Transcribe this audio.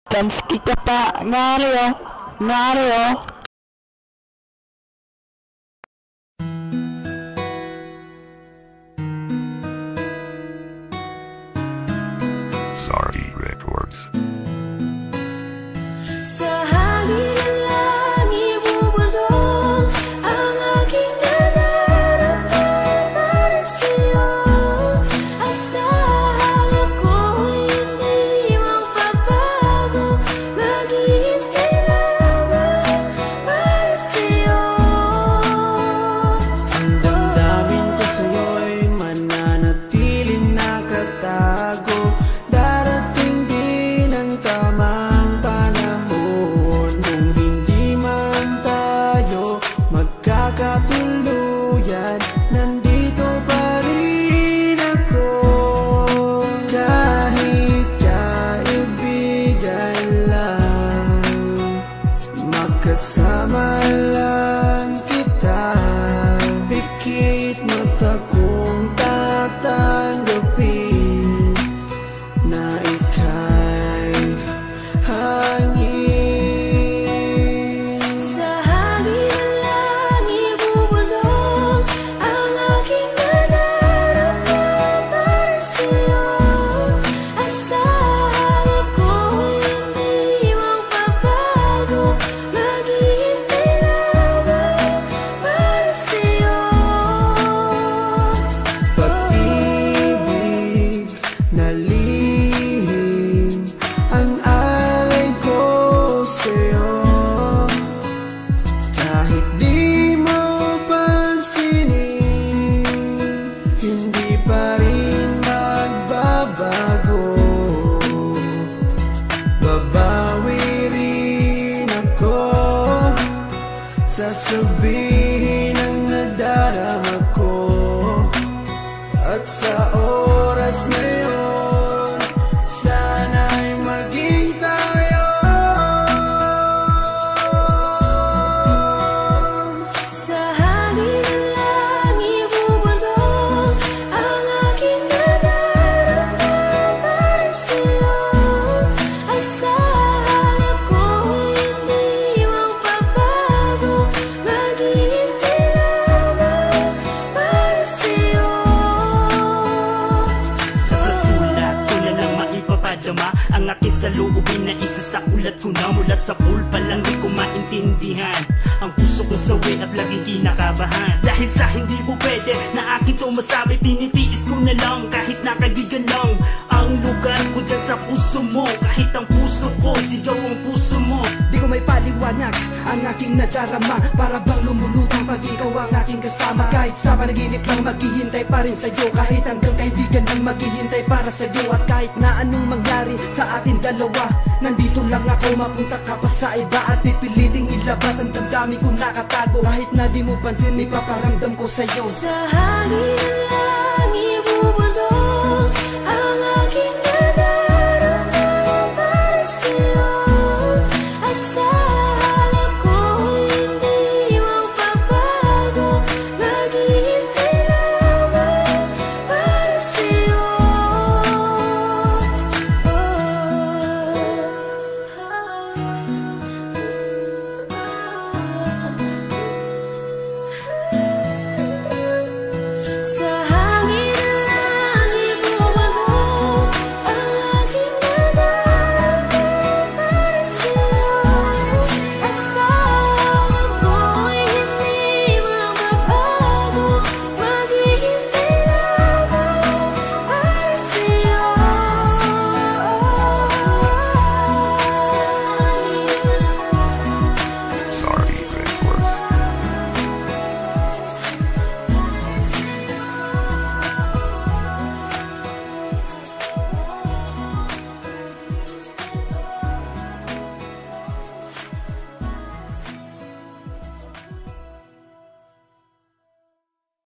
Tanski ka pa, ngari yo. Sardi Records. Sa hangin ng langit bubulong ang aking nadarama para sa'yo. Asahan ako'y hindi magbabago, maghihintay lamang para sa'yo. Ang damdamin ko sa'yo'y mananatiling nakatago. Darating din ang tamang panahon, kung hindi man tayo magkakatuluyan, nandito pa rin ako. Kahit kaibigan lang, magkasama lang kita. Pikit mata kong tatanggapin na ika'y hangin. Sa hangin ng langit bubulong ang aking nadarama para sa'yo. Asahan ako'y hindi magbabago, maghihintay lamang para sa'yo. Pag-ibig na lihim ang alay ko sa'yo. Kahit di mo pansinin, hindi pa rin magbabago. Babawi rin ako, sasabihin ang nadarama ko. At sa oras na yun, sana'y maging tayo. Sa hangin ng langit bubulong ang aking nadarama para sa'yo. Asahan ako'y hindi magbabago, maghihintay lamang para sa'yo. Sa sulat ko na lang maipapadama ang aking saloobin na isa sa ulat ko na. Mulat sa pulpa lang di ko maintindihan ang puso ko sawi at laging kinakabahan. Dahil sa hindi mo pwede na akin to masabi, tinitiis ko na lang kahit na kaibigan lang ang lugar ko dyan sa puso mo. Kahit ang puso ko, sigaw ang puso mo. Di ko may paliwanag ang aking nadarama, para bang lumulutang pag ikaw ang aking kasama. Kahit sa panaginip lang maghihintay pa rin sa'yo, kahit hanggang kaibigan lang maghihintay para sa'yo. At kahit na anong mangyari sa atin dalawa, nandito lang ako, mapunta ka pa sa iba at pipiliting ilabas ang damdamin ko nakatago. Kahit na di mo pansin, ipaparamdam ko sa'yo. Sa hangin ng langit bubulong